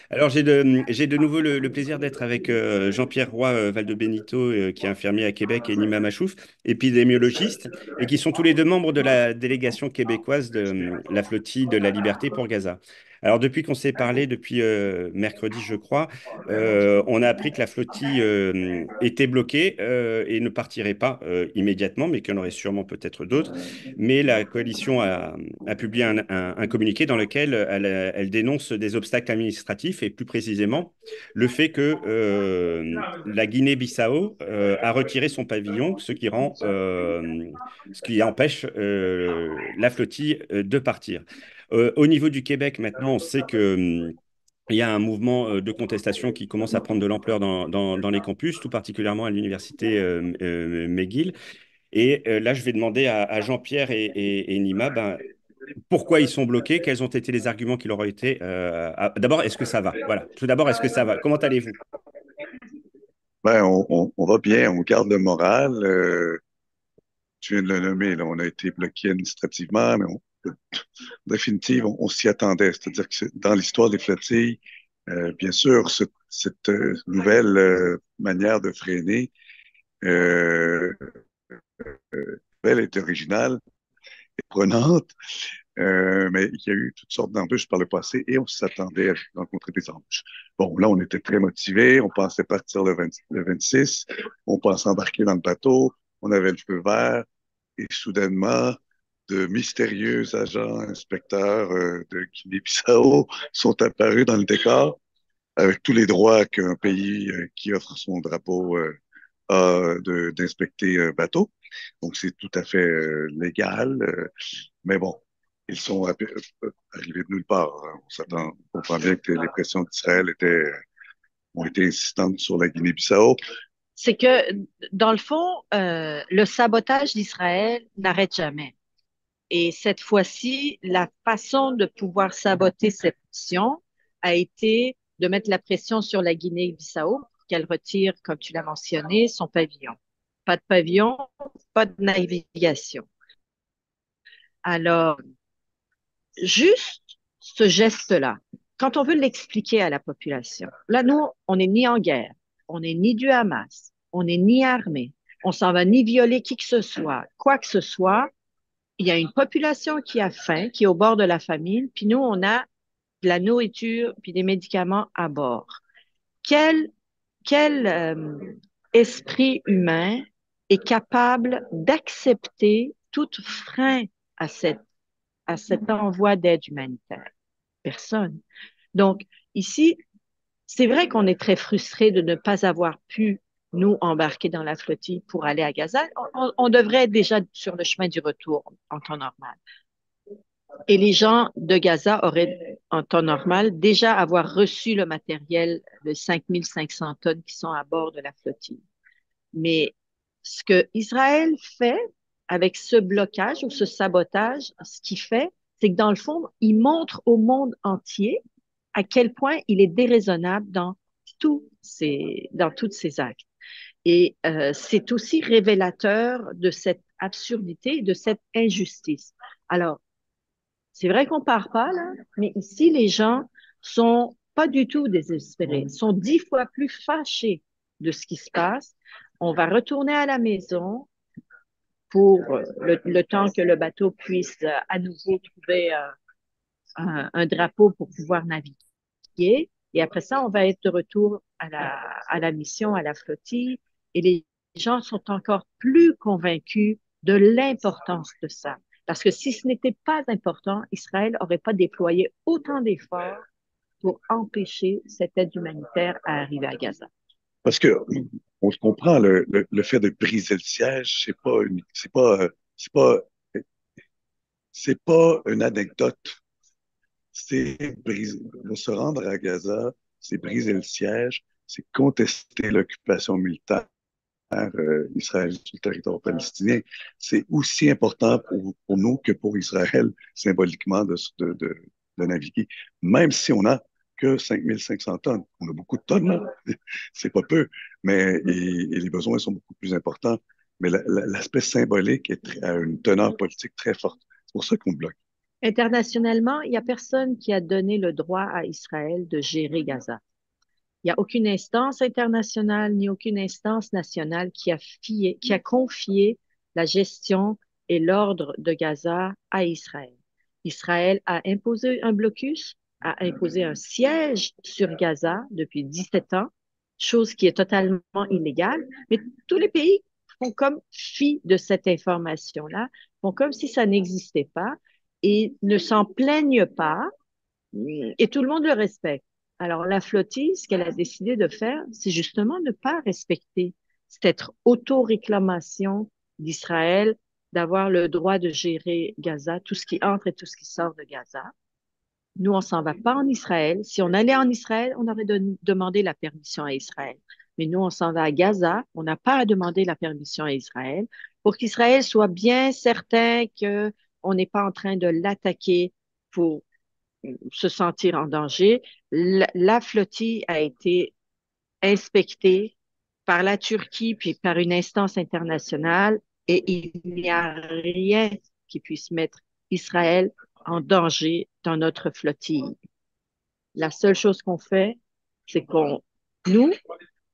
Alors, j'ai de nouveau le plaisir d'être avec Jean-Pierre Roy Valdebenito, qui est infirmier à Québec, et Nima Machouf, épidémiologiste, et qui sont tous les deux membres de la délégation québécoise de la flottille de la Liberté pour Gaza. Alors, depuis qu'on s'est parlé, depuis mercredi, je crois, on a appris que la flottille était bloquée et ne partirait pas immédiatement, mais qu'il y en aurait sûrement peut-être d'autres. Mais la coalition a publié un communiqué dans lequel elle dénonce des obstacles administratifs et plus précisément le fait que la Guinée-Bissau a retiré son pavillon, ce qui empêche la flottille de partir. Au niveau du Québec, maintenant, on sait que il y a un mouvement de contestation qui commence à prendre de l'ampleur dans les campus, tout particulièrement à l'université McGill. Et là, je vais demander à Jean-Pierre et Nima, ben, pourquoi ils sont bloqués, quels ont été les arguments qui leur ont été. D'abord, est-ce que ça va? Voilà. Tout d'abord, est-ce que ça va? Comment allez-vous? Ben, on va bien, on garde le moral. Tu viens de le nommer, là, on a été bloqué administrativement, mais en définitive, on s'y attendait. C'est-à-dire que dans l'histoire des flottilles, bien sûr, cette nouvelle manière de freiner, euh, elle est originale et prenante, mais il y a eu toutes sortes d'embûches par le passé et on s'attendait à rencontrer des embûches. Bon, là, on était très motivés, on pensait partir le 26, on pensait embarquer dans le bateau, on avait le feu vert, et soudainement, de mystérieux agents inspecteurs de Guinée-Bissau sont apparus dans le décor avec tous les droits qu'un pays qui offre son drapeau a d'inspecter un bateau. Donc, c'est tout à fait légal. Mais bon, ils sont arrivés de nulle part, hein. On comprend bien que les pressions d'Israël ont été insistantes sur la Guinée-Bissau. C'est que, dans le fond, le sabotage d'Israël n'arrête jamais. Et cette fois-ci, la façon de pouvoir saboter cette mission a été de mettre la pression sur la Guinée-Bissau pour qu'elle retire, comme tu l'as mentionné, son pavillon. Pas de pavillon, pas de navigation. Alors, juste ce geste-là, quand on veut l'expliquer à la population, là, nous, on n'est ni en guerre, on n'est ni du Hamas, on n'est ni armé, on s'en va ni violer qui que ce soit, quoi que ce soit. Il y a une population qui a faim, qui est au bord de la famine, puis nous, on a de la nourriture puis des médicaments à bord. Quel, quel esprit humain est capable d'accepter tout frein à à cet envoi d'aide humanitaire? Personne. Donc, ici, c'est vrai qu'on est très frustré de ne pas avoir pu nous embarquer dans la flottille pour aller à Gaza. On devrait être déjà sur le chemin du retour en temps normal. Et les gens de Gaza auraient, en temps normal, déjà avoir reçu le matériel de 5500 tonnes qui sont à bord de la flottille. Mais ce que Israël fait avec ce blocage ou ce sabotage, ce qu'il fait, c'est que dans le fond, il montre au monde entier à quel point il est déraisonnable dans tous ses actes. Et c'est aussi révélateur de cette absurdité, de cette injustice. Alors, c'est vrai qu'on part pas là, mais ici, les gens sont pas du tout désespérés, sont 10 fois plus fâchés de ce qui se passe. On va retourner à la maison pour le temps que le bateau puisse à nouveau trouver un drapeau pour pouvoir naviguer. Et après ça, on va être de retour à la mission, à la flottille. Et les gens sont encore plus convaincus de l'importance de ça. Parce que si ce n'était pas important, Israël n'aurait pas déployé autant d'efforts pour empêcher cette aide humanitaire à arriver à Gaza. Parce que on se comprend, le fait de briser le siège, c'est pas une anecdote. De se rendre à Gaza, c'est briser le siège, c'est contester l'occupation militaire israélienne sur le territoire palestinien. C'est aussi important pour nous que pour Israël, symboliquement, de naviguer, même si on a que 5500 tonnes. On a beaucoup de tonnes, là. C'est pas peu, mais et les besoins sont beaucoup plus importants. Mais l'aspect symbolique a une teneur politique très forte. C'est pour ça qu'on bloque. Internationalement, il n'y a personne qui a donné le droit à Israël de gérer Gaza. Il n'y a aucune instance internationale ni aucune instance nationale qui a confié la gestion et l'ordre de Gaza à Israël. Israël a imposé un blocus, a imposé un siège sur Gaza depuis 17 ans, chose qui est totalement illégale, mais tous les pays font comme fi de cette information-là, font comme si ça n'existait pas et ne s'en plaignent pas et tout le monde le respecte. Alors, la flottille, ce qu'elle a décidé de faire, c'est justement ne pas respecter cette auto-réclamation d'Israël d'avoir le droit de gérer Gaza, tout ce qui entre et tout ce qui sort de Gaza. Nous, on s'en va pas en Israël. Si on allait en Israël, on aurait demandé la permission à Israël. Mais nous, on s'en va à Gaza. On n'a pas à demander la permission à Israël pour qu'Israël soit bien certain que on n'est pas en train de l'attaquer pour se sentir en danger. La flottille a été inspectée par la Turquie puis par une instance internationale et il n'y a rien qui puisse mettre Israël en danger dans notre flottille. La seule chose qu'on fait, c'est nous,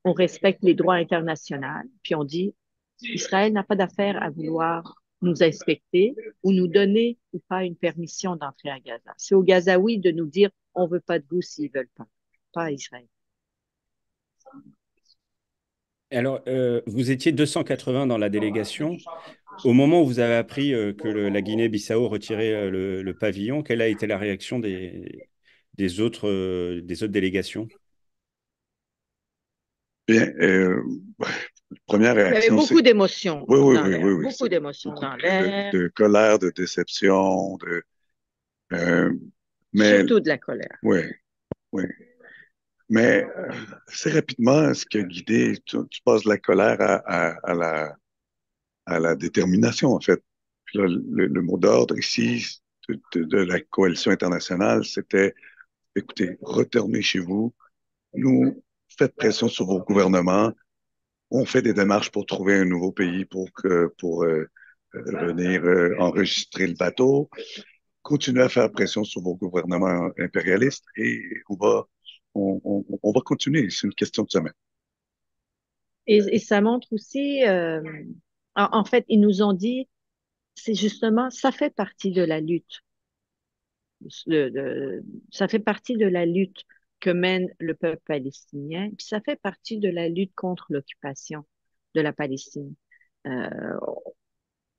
on respecte les droits internationaux, puis on dit, Israël n'a pas d'affaire à vouloir nous inspecter ou nous donner ou pas une permission d'entrer à Gaza. C'est aux Gazaouis de nous dire, on veut pas de vous s'ils veulent pas à Israël. Alors, vous étiez 280 dans la délégation. Au moment où vous avez appris que la Guinée-Bissau retirait le pavillon, quelle a été la réaction des autres délégations? Bien, première Il y avait réaction, c'est beaucoup d'émotions oui, oui, dans oui, l'air, oui, oui, beaucoup c'est d'émotions beaucoup dans l'air, de colère, de déception, euh, mais surtout de la colère. oui, oui. Mais assez rapidement, ce qui a guidé, tu passes de la colère à la détermination, en fait. Puis là, le mot d'ordre ici de la coalition internationale, c'était, écoutez, retournez chez vous, nous, faites pression sur vos gouvernements, on fait des démarches pour trouver un nouveau pays pour venir enregistrer le bateau, continuez à faire pression sur vos gouvernements impérialistes et on va continuer. C'est une question de semaine. Et ça montre aussi, en fait, ils nous ont dit, c'est justement, ça fait partie de la lutte. Ça fait partie de la lutte que mène le peuple palestinien, puis ça fait partie de la lutte contre l'occupation de la Palestine. Euh,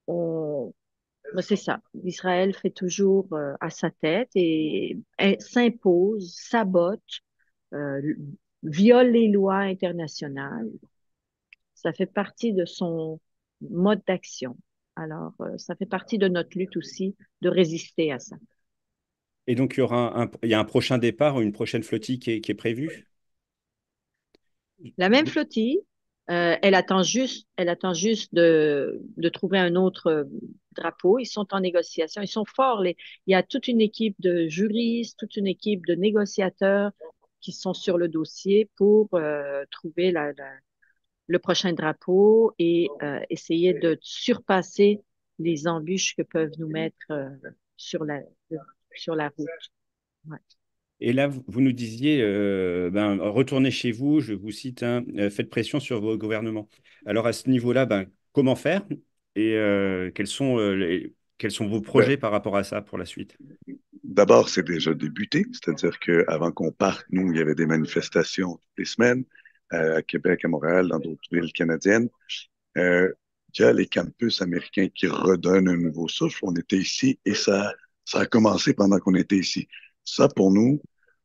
on, c'est ça. Israël fait toujours à sa tête et s'impose, sabote, euh, viole les lois internationales. Ça fait partie de son mode d'action. Alors, ça fait partie de notre lutte aussi de résister à ça. Et donc, il y a un prochain départ ou une prochaine flottille qui est prévue? La même flottille, elle attend juste de trouver un autre drapeau. Ils sont en négociation. Ils sont forts. Il y a toute une équipe de juristes, toute une équipe de négociateurs qui sont sur le dossier pour trouver le prochain drapeau et essayer de surpasser les embûches que peuvent nous mettre sur sur la route. Ouais. Et là, vous nous disiez, retournez chez vous, je vous cite, hein, faites pression sur vos gouvernements. Alors à ce niveau-là, comment faire et quels sont vos Ben, projets par rapport à ça pour la suite? d'abord, c'est déjà débuté, c'est-à-dire qu'avant qu'on parte, nous, il y avait des manifestations toutes les semaines à Québec, à Montréal, dans d'autres villes canadiennes. Euh, il y a les campus américains qui redonnent un nouveau souffle. On était ici et ça a commencé pendant qu'on était ici. Ça, pour nous,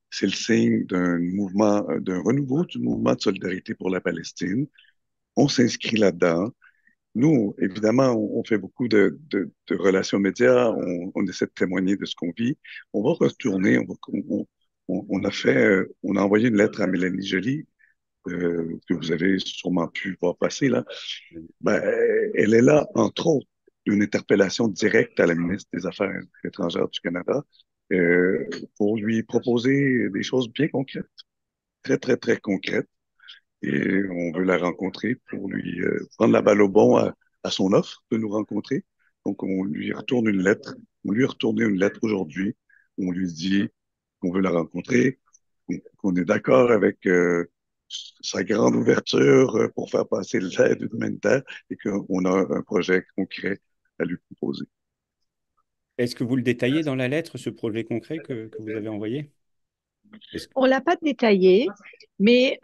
c'est le signe d'un mouvement, d'un renouveau du mouvement de solidarité pour la Palestine. On s'inscrit là-dedans. Nous, évidemment, on fait beaucoup de relations médias, on essaie de témoigner de ce qu'on vit. On va retourner, on a fait, on a envoyé une lettre à Mélanie Joly, que vous avez sûrement pu voir passer là. Ben, elle est là, entre autres, une interpellation directe à la ministre des Affaires étrangères du Canada euh, pour lui proposer des choses bien concrètes, très, très, très concrètes. Et on veut la rencontrer pour lui prendre la balle au bon à son offre de nous rencontrer. Donc, on lui retourne une lettre On lui a retourné une lettre aujourd'hui. On lui dit qu'on veut la rencontrer, qu'on est d'accord avec sa grande ouverture pour faire passer l'aide humanitaire et qu'on a un projet concret à lui proposer. Est-ce que vous le détaillez dans la lettre, ce projet concret que vous avez envoyé? Est-ce- On l'a pas détaillé, mais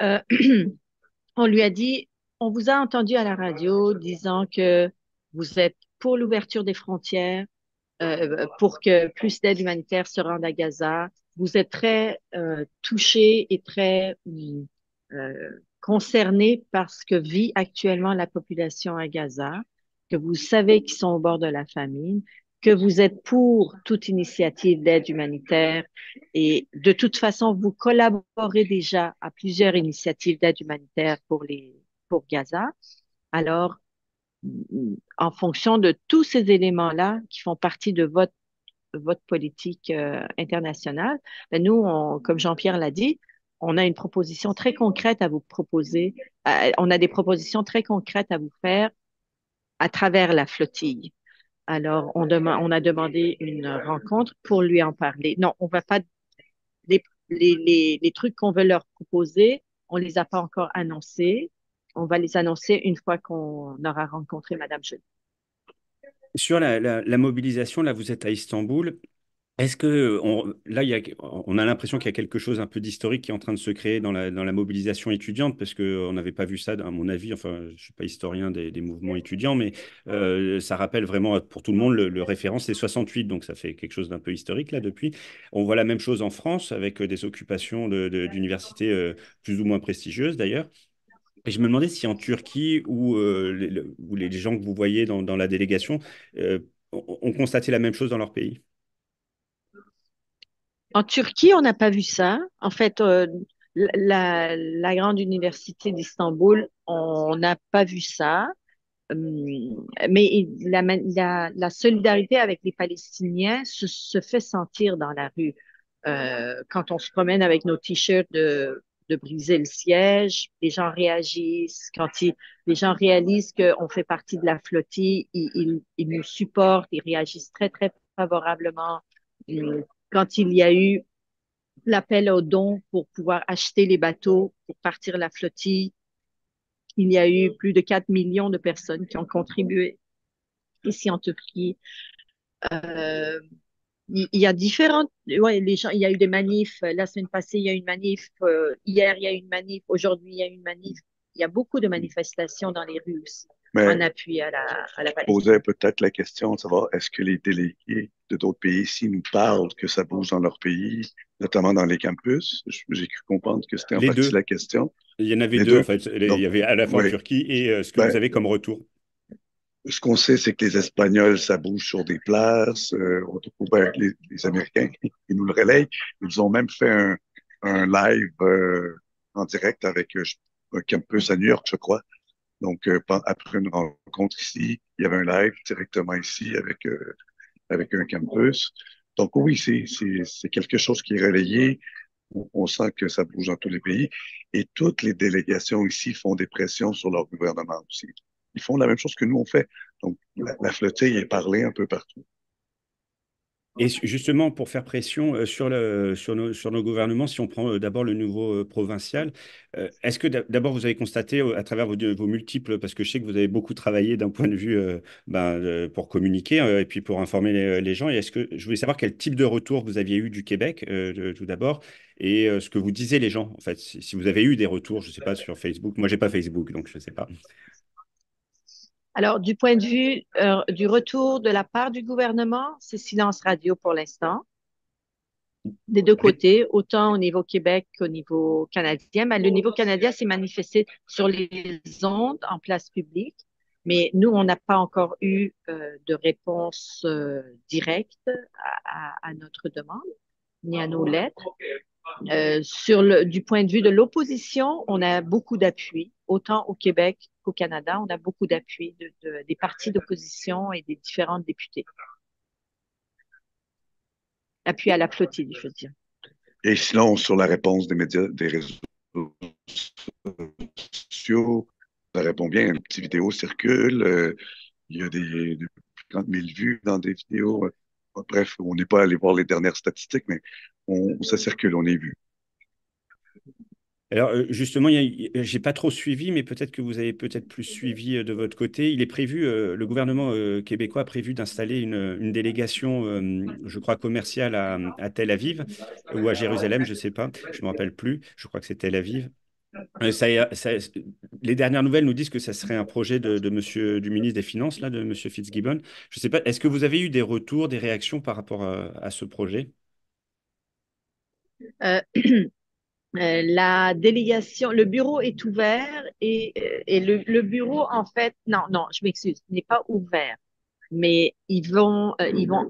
on lui a dit, on vous a entendu à la radio disant que vous êtes pour l'ouverture des frontières, pour que plus d'aide humanitaire se rende à Gaza. Vous êtes très touché et très concerné par ce que vit actuellement la population à Gaza, que vous savez qu'ils sont au bord de la famine, que vous êtes pour toute initiative d'aide humanitaire et de toute façon, vous collaborez déjà à plusieurs initiatives d'aide humanitaire pour Gaza. Alors, en fonction de tous ces éléments-là qui font partie de votre politique internationale, ben nous, comme Jean-Pierre l'a dit, on a une proposition très concrète à vous proposer. On a des propositions très concrètes à vous faire à travers la flottille. Alors, on a demandé une rencontre pour lui en parler. Non, on va pas les trucs qu'on veut leur proposer, on les a pas encore annoncés. On va les annoncer une fois qu'on aura rencontré Madame Joly. Sur la mobilisation, là, vous êtes à Istanbul. Est-ce que là, on a l'impression qu'il y a quelque chose un peu d'historique qui est en train de se créer dans la mobilisation étudiante, parce qu'on n'avait pas vu ça, à mon avis. Enfin, je ne suis pas historien des mouvements étudiants, mais ça rappelle vraiment pour tout le monde le référent, c'est 68, donc ça fait quelque chose d'un peu historique là depuis. On voit la même chose en France avec des occupations d'universités plus ou moins prestigieuses d'ailleurs. Et je me demandais si en Turquie ou les gens que vous voyez dans la délégation ont constaté la même chose dans leur pays. En Turquie, on n'a pas vu ça. En fait, la grande université d'Istanbul, on n'a pas vu ça. Mais la solidarité avec les Palestiniens se fait sentir dans la rue. Quand on se promène avec nos t-shirts de briser le siège, les gens réagissent. Les gens réalisent qu'on fait partie de la flottille, ils nous supportent, ils réagissent très, très favorablement. Quand il y a eu l'appel aux dons pour pouvoir acheter les bateaux pour partir la flottille, il y a eu plus de 4 millions de personnes qui ont contribué ici en Turquie. Euh, il y a différentes, ouais, les gens, il y a eu des manifs. La semaine passée, il y a eu une manif. Hier, il y a eu une manif. Aujourd'hui, il y a eu une manif. Il y a beaucoup de manifestations dans les rues aussi, en Mais appui à la Palestine. posait peut-être la question de savoir est-ce que les délégués de d'autres pays ici nous parlent que ça bouge dans leur pays, notamment dans les campus. J'ai cru comprendre que c'était en Les partie deux. la question. Il y en avait Les deux, en deux. fait. Il y Donc, avait à la fois en oui. Turquie et ce que vous Ben, avez comme retour. ce qu'on sait, c'est que les Espagnols, ça bouge sur des places. Ben, les Américains, ils nous le relayent. Ils ont même fait un live en direct avec un campus à New York, je crois. Donc, après une rencontre ici, il y avait un live directement ici avec un campus. Donc, oui, c'est quelque chose qui est relayé. On sent que ça bouge dans tous les pays. Et toutes les délégations ici font des pressions sur leur gouvernement aussi. Ils font la même chose que nous, on fait. Donc, la flottille est parlée un peu partout. Et justement, pour faire pression sur nos gouvernements, si on prend d'abord le niveau provincial, est-ce que d'abord vous avez constaté à travers vos multiples, parce que je sais que vous avez beaucoup travaillé d'un point de vue pour communiquer et puis pour informer les gens, et est-ce que je voulais savoir quel type de retour vous aviez eu du Québec tout d'abord, et ce que vous disiez les gens, en fait, si vous avez eu des retours, je ne sais pas, sur Facebook. Moi, j'ai pas Facebook, donc je ne sais pas. Alors, du point de vue du retour de la part du gouvernement, c'est silence radio pour l'instant, des deux Oui. côtés, autant au niveau Québec qu'au niveau canadien. Mais le niveau canadien s'est manifesté sur les ondes en place publique, mais nous, on n'a pas encore eu de réponse directe à notre demande ni à nos lettres. Du point de vue de l'opposition, on a beaucoup d'appui, autant au Québec qu'au Canada. On a beaucoup d'appui des partis d'opposition et des différentes députés. Appui à la flottille, je veux dire. Et sinon, sur la réponse des médias, des réseaux sociaux, ça répond bien. Une petite vidéo circule. Il y a des 50 000 vues dans des vidéos. Bref, on n'est pas allé voir les dernières statistiques, mais ça circule, on est vu. Alors justement, j'ai pas trop suivi, mais peut-être que vous avez peut-être plus suivi de votre côté. Il est prévu, le gouvernement québécois a prévu d'installer une délégation, je crois, commerciale à Tel Aviv ou à Jérusalem, je sais pas, je me rappelle plus. Je crois que c'est Tel Aviv. Les dernières nouvelles nous disent que ça serait un projet de monsieur, du ministre des Finances, là, de monsieur Fitzgibbon. Je sais pas, est-ce que vous avez eu des retours, des réactions par rapport à ce projet? Euh, la délégation, le bureau est ouvert et le bureau, en fait, non, non, je m'excuse, n'est pas ouvert, mais ils vont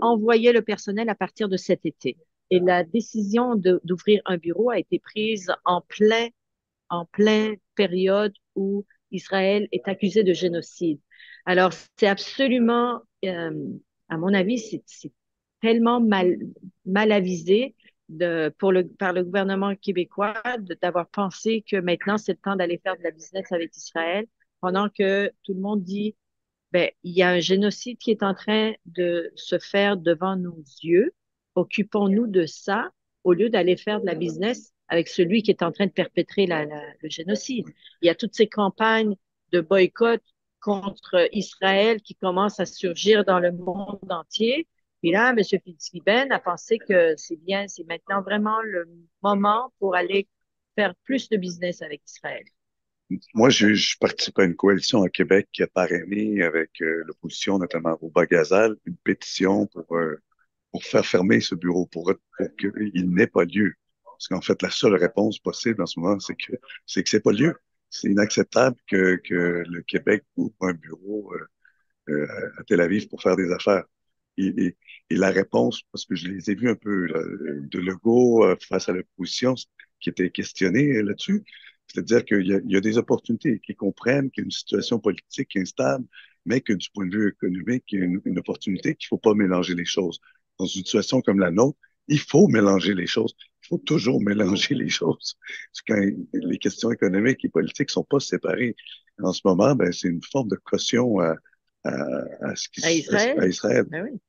envoyer le personnel à partir de cet été. Et la décision d'ouvrir un bureau a été prise en pleine période où Israël est accusé de génocide. Alors, c'est absolument, à mon avis, c'est tellement mal avisé par le gouvernement québécois d'avoir pensé que maintenant, c'est le temps d'aller faire de la business avec Israël, pendant que tout le monde dit, ben, il y a un génocide qui est en train de se faire devant nos yeux. Occupons-nous de ça au lieu d'aller faire de la business avec celui qui est en train de perpétrer le génocide. Il y a toutes ces campagnes de boycott contre Israël qui commencent à surgir dans le monde entier. Et là, M. Fitzgibbon a pensé que c'est bien, c'est maintenant vraiment le moment pour aller faire plus de business avec Israël. Moi, je participe à une coalition à Québec qui a parrainé avec l'opposition, notamment Rouba Gazal, une pétition pour faire fermer ce bureau, pour qu'il n'ait pas lieu. Parce qu'en fait, la seule réponse possible en ce moment, c'est que c'est pas lieu. C'est inacceptable que le Québec ouvre un bureau à Tel Aviv pour faire des affaires. Et, et, et la réponse, parce que je les ai vus un peu là, de Legault face à l'opposition qui était questionné là-dessus, c'est-à-dire il y a des opportunités qui comprennent qu'il y a une situation politique instable, mais que du point de vue économique, il y a une opportunité qu'il ne faut pas mélanger les choses. Dans une situation comme la nôtre, il faut mélanger les choses. Il faut toujours mélanger les choses. Quand les questions économiques et politiques sont pas séparées. En ce moment, ben, c'est une forme de caution à À à Israël? Israël. Ben oui.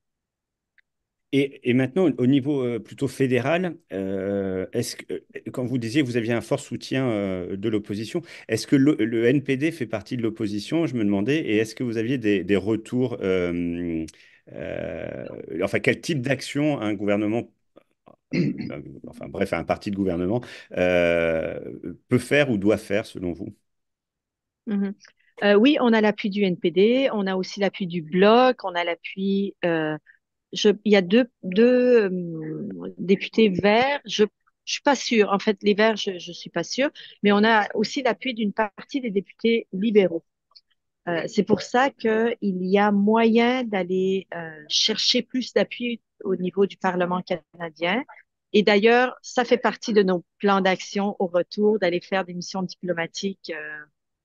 Et maintenant, au niveau plutôt fédéral, quand vous disiez que vous aviez un fort soutien de l'opposition, est-ce que le NPD fait partie de l'opposition? Je me demandais, et est-ce que vous aviez des retours, enfin, quel type d'action un gouvernement, enfin bref, un parti de gouvernement euh, peut faire ou doit faire selon vous? Mhm. Oui, on a l'appui du NPD, on a aussi l'appui du Bloc, on a l'appui. Il y a deux députés verts. Je suis pas sûre. En fait, les verts, je suis pas sûre. Mais on a aussi l'appui d'une partie des députés libéraux. C'est pour ça qu'il y a moyen d'aller chercher plus d'appui au niveau du Parlement canadien. Et d'ailleurs, ça fait partie de nos plans d'action au retour, d'aller faire des missions diplomatiques,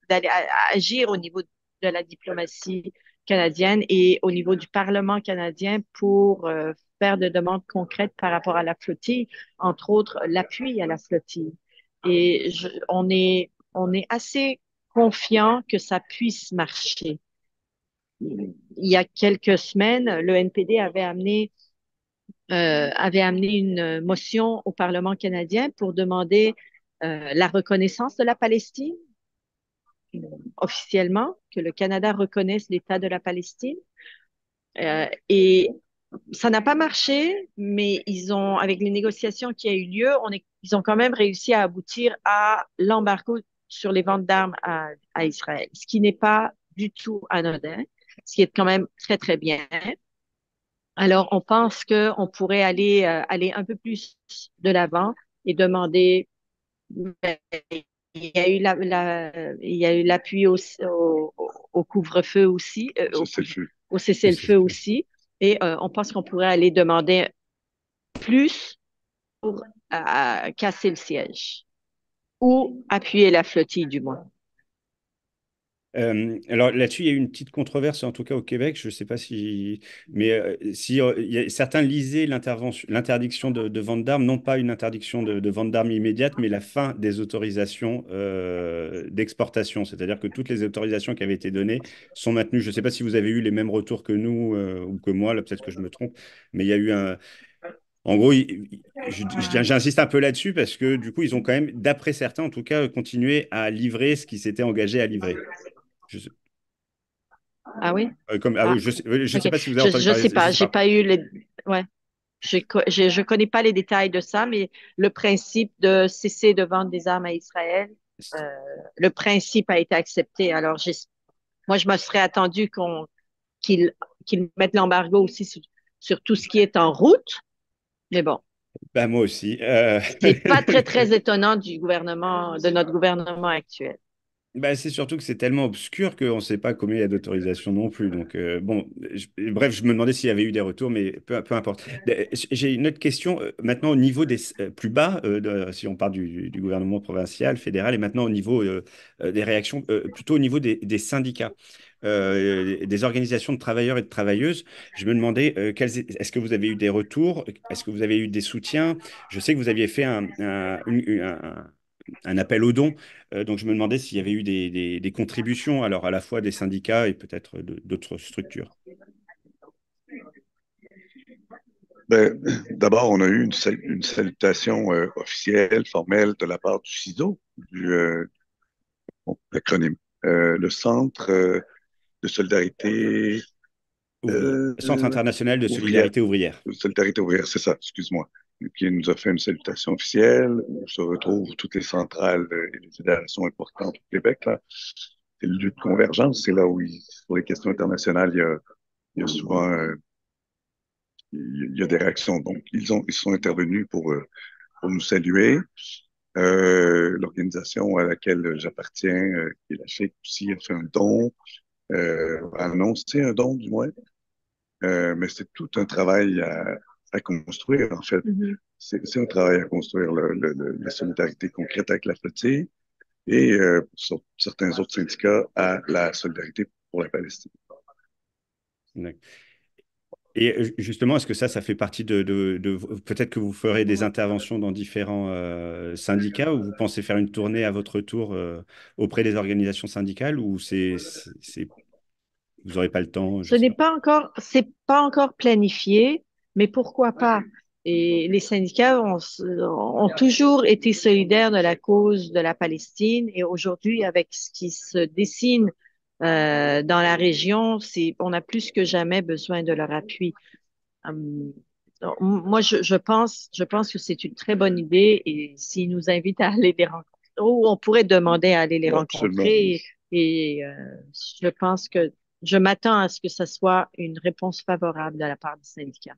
d'aller agir au niveau de la diplomatie canadienne et au niveau du Parlement canadien pour faire de demandes concrètes par rapport à la flottille, entre autres l'appui à la flottille. Et on est assez confiant que ça puisse marcher. Il y a quelques semaines, le NPD avait amené une motion au Parlement canadien pour demander la reconnaissance de la Palestine officiellement, que le Canada reconnaisse l'État de la Palestine. Et ça n'a pas marché, mais avec les négociations qui a eu lieu, ils ont quand même réussi à aboutir à l'embargo sur les ventes d'armes à Israël, ce qui n'est pas du tout anodin, ce qui est quand même très, très bien. Alors, on pense qu'on pourrait aller un peu plus de l'avant et demander, ben, il y a eu il y a eu l'appui au couvre-feu aussi, C'est le feu. au cessez-le-feu aussi, et on pense qu'on pourrait aller demander plus pour casser le siège ou appuyer la flottille du moins. Alors là-dessus, il y a eu une petite controverse, en tout cas au Québec. Je ne sais pas si, mais si certains lisaient l'interdiction de vente d'armes, non pas une interdiction de vente d'armes immédiate, mais la fin des autorisations d'exportation. C'est-à-dire que toutes les autorisations qui avaient été données sont maintenues. Je ne sais pas si vous avez eu les mêmes retours que nous ou que moi. Là, peut-être que je me trompe, mais il y a eu un. En gros, j'insiste un peu là-dessus parce que du coup, ils ont quand même, d'après certains en tout cas, continué à livrer ce qu'ils s'étaient engagés à livrer. Je sais- Ah oui? Ah Ah, oui, je sais OK. pas si vous avez entendu Je parler, sais je pas. sais J'ai pas. pas eu les. Ouais. Je connais pas les détails de ça, mais le principe de cesser de vendre des armes à Israël, euh, le principe a été accepté. Alors, moi, je me serais attendu qu'ils qu'ils mettent l'embargo aussi sur tout ce qui est en route. Mais bon, Bah, moi aussi. c'est pas très, très étonnant de notre gouvernement actuel. Bah, c'est surtout que c'est tellement obscur qu'on ne sait pas combien il y a d'autorisations non plus. Donc, bon, bref, je me demandais s'il y avait eu des retours, mais peu importe. J'ai une autre question. Maintenant, au niveau des plus bas, si on part du gouvernement provincial, fédéral, et maintenant au niveau des réactions, plutôt au niveau des syndicats, des organisations de travailleurs et de travailleuses, je me demandais, est-ce que vous avez eu des retours? Est-ce que vous avez eu des soutiens? Je sais que vous aviez fait un appel aux dons. Donc, je me demandais s'il y avait eu des contributions, alors à la fois des syndicats et peut-être d'autres structures. Ben, d'abord, on a eu une salutation officielle, formelle de la part du CISO, l'acronyme, le Centre de solidarité Centre international de ouvrière. solidarité ouvrière. Solidarité ouvrière, c'est ça, excuse-moi. Qui nous a fait une salutation officielle où se retrouvent toutes les centrales et les fédérations importantes au Québec. Là. C'est le lieu de convergence, c'est là où, sur les questions internationales, il y a souvent il y a des réactions. Donc, ils sont intervenus pour nous saluer. L'organisation à laquelle j'appartiens, qui est la FIC aussi, a fait un don, a annoncé un don du moins. Mais c'est tout un travail à construire, en fait. Mhm. C'est un travail à construire, la solidarité concrète avec la flottille et sur certains autres syndicats à la solidarité pour la Palestine. D'accord. Et justement, est-ce que ça fait partie peut-être que vous ferez des interventions dans différents syndicats ou vous pensez faire une tournée à votre tour auprès des organisations syndicales ou vous n'aurez pas le temps, je sais pas. C'est pas encore planifié, mais pourquoi pas? Et les syndicats ont toujours été solidaires de la cause de la Palestine et aujourd'hui, avec ce qui se dessine dans la région, on a plus que jamais besoin de leur appui. Hum, Moi, je pense que c'est une très bonne idée et s'ils nous invitent à aller les rencontrer, ou on pourrait demander à aller les Absolument. rencontrer je pense que je m'attends à ce que ce soit une réponse favorable de la part du syndicat.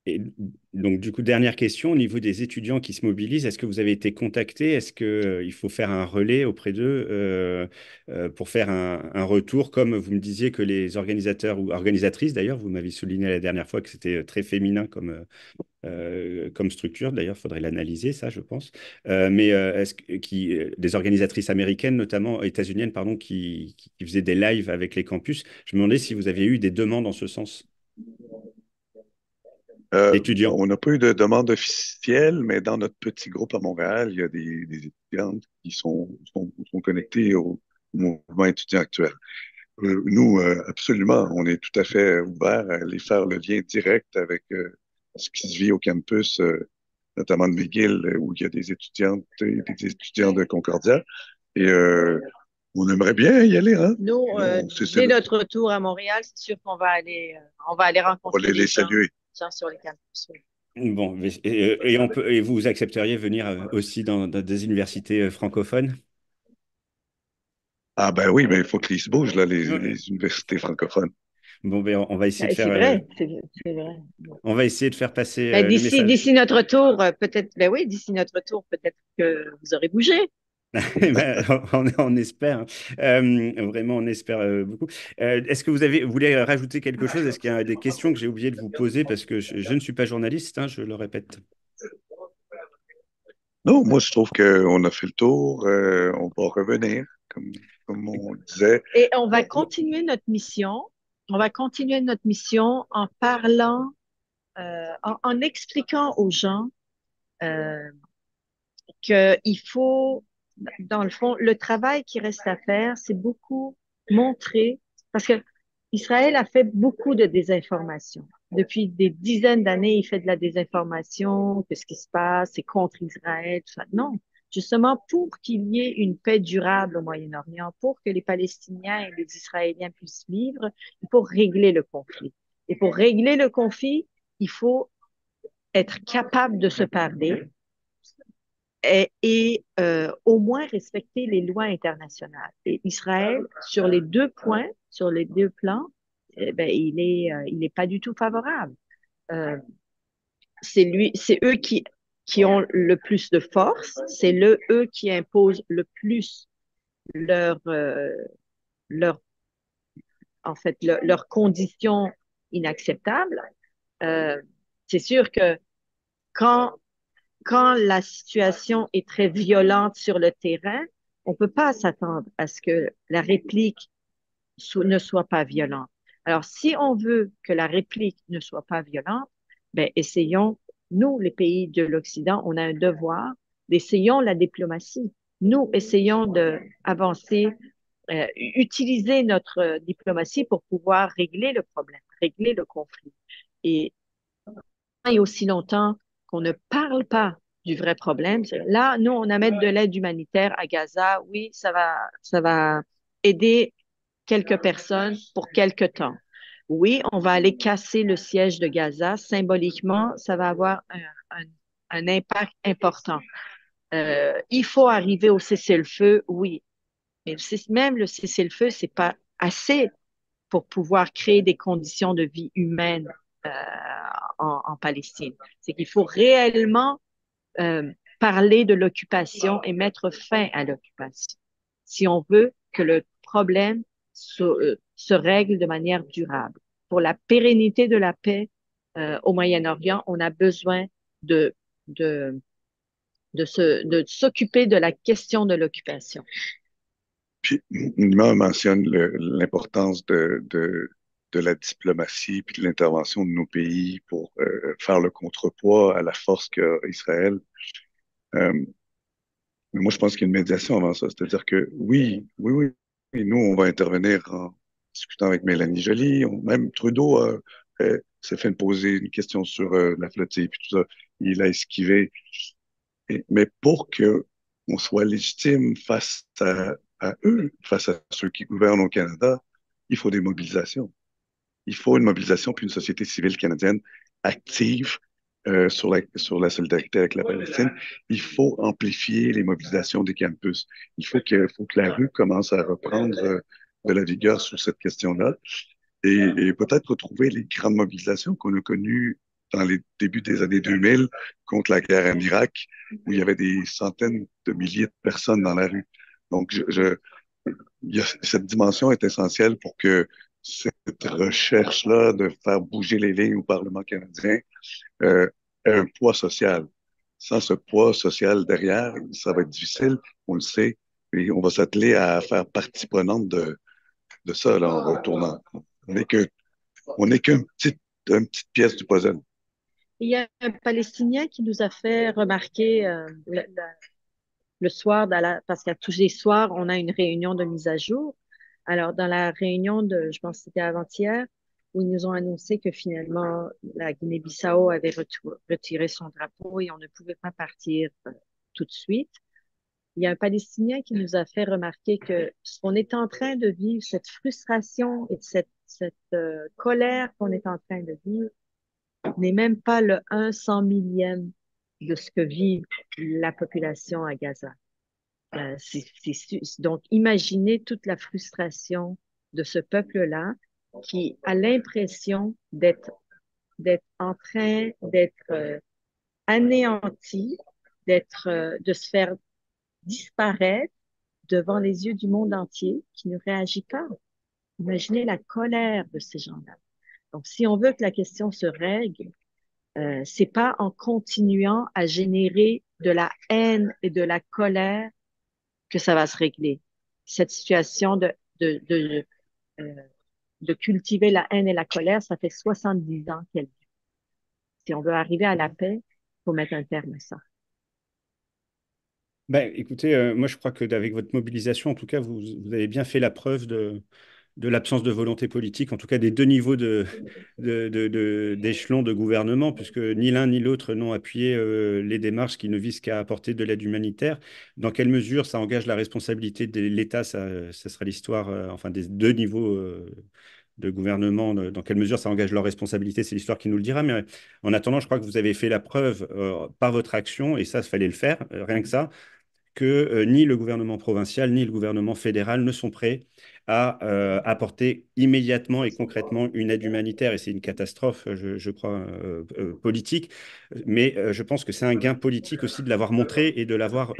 Et donc, du coup, dernière question, au niveau des étudiants qui se mobilisent, est-ce que vous avez été contacté? Est-ce que, il faut faire un relais auprès d'eux pour faire un retour, comme vous me disiez que les organisateurs ou organisatrices, d'ailleurs, vous m'avez souligné la dernière fois que c'était très féminin comme structure. D'ailleurs, il faudrait l'analyser, ça, je pense. Mais des organisatrices américaines, notamment états-uniennes, pardon, qui faisaient des lives avec les campus, je me demandais si vous aviez eu des demandes en ce sens d'étudiants. On n'a pas eu de demande officielle, mais dans notre petit groupe à Montréal, il y a des étudiantes qui sont connectées au mouvement étudiant actuel. Nous, absolument, on est tout à fait ouvert à aller faire le lien direct avec ce qui se vit au campus, notamment de McGill, où il y a des étudiantes et des étudiants de Concordia. Et on aimerait bien y aller, hein? Nous, dès notre retour à Montréal, c'est sûr on va aller On va rencontrer les les saluer. gens sur les campus. Oui. Bon, et vous accepteriez venir aussi dans des universités francophones? Ah ben oui, mais il faut qu'ils se bougent, là, Ouais. les universités francophones. Bon, ben, on va essayer de C'est faire, vrai, c'est vrai. on va essayer de faire passer Ben, le message. d'ici notre retour, peut-être, ben oui, d'ici notre retour, peut-être que vous aurez bougé. Eh ben, on espère, hein. Vraiment, on espère beaucoup. Est-ce que vous voulez rajouter quelque chose? Est-ce qu'il y a des questions que j'ai oublié de vous poser parce que je ne suis pas journaliste, hein, je le répète. Non, moi, je trouve qu'on a fait le tour. On va revenir. Comme... comme on disait. Et on va continuer notre mission. On va continuer notre mission en parlant, en expliquant aux gens euh, qu'il faut, dans le fond, le travail qui reste à faire, c'est beaucoup montrer, parce que Israël a fait beaucoup de désinformation. Depuis des dizaines d'années, il fait de la désinformation, que ce qui se passe, c'est contre Israël, tout ça. Non, justement pour qu'il y ait une paix durable au Moyen-Orient, pour que les Palestiniens et les Israéliens puissent vivre, il faut régler le conflit. Et pour régler le conflit, il faut être capable de se parler, au moins respecter les lois internationales. Et Israël, sur les deux points, sur les deux plans, ben, il est pas du tout favorable. Euh, c'est eux qui ont le plus de force, eux qui imposent le plus leur, euh, leur, en fait, leurs conditions inacceptables. Euh, c'est sûr que quand quand la situation est très violente sur le terrain, on ne peut pas s'attendre à ce que la réplique ne soit pas violente. Alors, si on veut que la réplique ne soit pas violente, ben, essayons, nous, les pays de l'Occident, on a un devoir, essayons la diplomatie. Nous, essayons d'avancer, utiliser notre diplomatie pour pouvoir régler le problème, régler le conflit. Et et aussi longtemps qu'on ne parle pas du vrai problème. Là, nous, on a mis de l'aide humanitaire à Gaza. Oui, ça va aider quelques personnes pour quelques temps. Oui, on va aller casser le siège de Gaza. Symboliquement, ça va avoir un impact important. Il faut arriver au cessez-le-feu, oui. Mais même le cessez-le-feu, c'est pas assez pour pouvoir créer des conditions de vie humaine euh, en Palestine. C'est qu'il faut réellement parler de l'occupation et mettre fin à l'occupation. Si on veut que le problème se règle de manière durable. Pour la pérennité de la paix au Moyen-Orient, on a besoin de, de, de s'occuper de la question de l'occupation. Puis, Nima mentionne l'importance de la diplomatie puis de l'intervention de nos pays pour faire le contrepoids à la force qu'a Israël. Euh, mais moi, je pense qu'il y a une médiation avant ça. C'est-à-dire que oui, et nous, on va intervenir en discutant avec Mélanie Joly. Même Trudeau s'est fait poser une question sur la flottille puis tout ça. Il a esquivé. Mais pour que on soit légitime face à eux, face à ceux qui gouvernent au Canada, il faut des mobilisations. Il faut une mobilisation puis une société civile canadienne active sur la solidarité avec la Palestine. Il faut amplifier les mobilisations des campus. Faut que la rue commence à reprendre de la vigueur sur cette question-là et peut-être retrouver les grandes mobilisations qu'on a connues dans les débuts des années 2000 contre la guerre en Irak, où il y avait des centaines de milliers de personnes dans la rue. Donc, cette dimension est essentielle pour que cette recherche-là de faire bouger les lignes au Parlement canadien euh, ait un poids social. Sans ce poids social derrière, ça va être difficile, on le sait, et on va s'atteler à faire partie prenante de ça là, en retournant. On n'est que, on n'est une petite pièce du puzzle. Il y a un Palestinien qui nous a fait remarquer le soir, parce qu'à tous les soirs, on a une réunion de mise à jour. Alors, dans la réunion de, je pense que c'était avant-hier, où ils nous ont annoncé que finalement, la Guinée-Bissau avait retiré son drapeau et on ne pouvait pas partir tout de suite. Il y a un Palestinien qui nous a fait remarquer que ce qu'on est en train de vivre, cette frustration et cette colère qu'on est en train de vivre, n'est même pas le 1/100 000e de ce que vit la population à Gaza. Donc, imaginez toute la frustration de ce peuple-là qui a l'impression d'être en train d'être anéanti, de se faire disparaître devant les yeux du monde entier qui ne réagit pas. Imaginez la colère de ces gens-là. Donc, si on veut que la question se règle, c'est pas en continuant à générer de la haine et de la colère que ça va se régler. cette situation euh, de cultiver la haine et la colère, ça fait 70 ans qu'elle. Si on veut arriver à la paix, il faut mettre un terme à ça. Ben, écoutez, moi je crois que avec votre mobilisation, en tout cas, vous avez bien fait la preuve de l'absence de volonté politique, en tout cas des deux niveaux d'échelon de gouvernement, puisque ni l'un ni l'autre n'ont appuyé les démarches qui ne visent qu'à apporter de l'aide humanitaire. Dans quelle mesure ça engage la responsabilité de l'État, ça sera l'histoire, enfin des deux niveaux de gouvernement, dans quelle mesure ça engage leur responsabilité, c'est l'histoire qui nous le dira. Mais en attendant, je crois que vous avez fait la preuve par votre action, et ça, il fallait le faire, rien que ça que ni le gouvernement provincial ni le gouvernement fédéral ne sont prêts à apporter immédiatement et concrètement une aide humanitaire. Et c'est une catastrophe, je crois, politique. Mais je pense que c'est un gain politique aussi de l'avoir montré et de l'avoir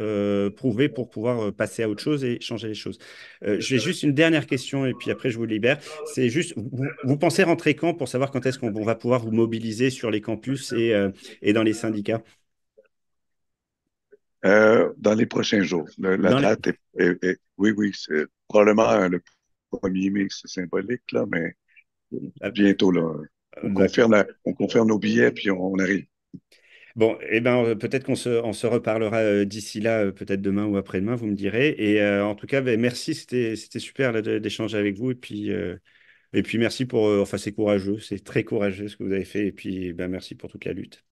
prouvé pour pouvoir passer à autre chose et changer les choses. J'ai juste une dernière question et puis après je vous libère. C'est juste, vous pensez rentrer quand pour savoir quand est-ce qu'on va pouvoir vous mobiliser sur les campus et dans les syndicats? Dans les prochains jours. La Dans les... date oui, oui, c'est probablement le 1er mai, c'est symbolique, là, mais bientôt, là. D'accord. On confirme nos billets, puis on arrive. Bon, eh ben, peut-être on se reparlera d'ici là, peut-être demain ou après-demain, vous me direz. Et en tout cas, ben, merci, c'était super là, d'échanger avec vous. Et puis merci pour, enfin, c'est courageux, c'est très courageux ce que vous avez fait. Et puis, ben, merci pour toute la lutte.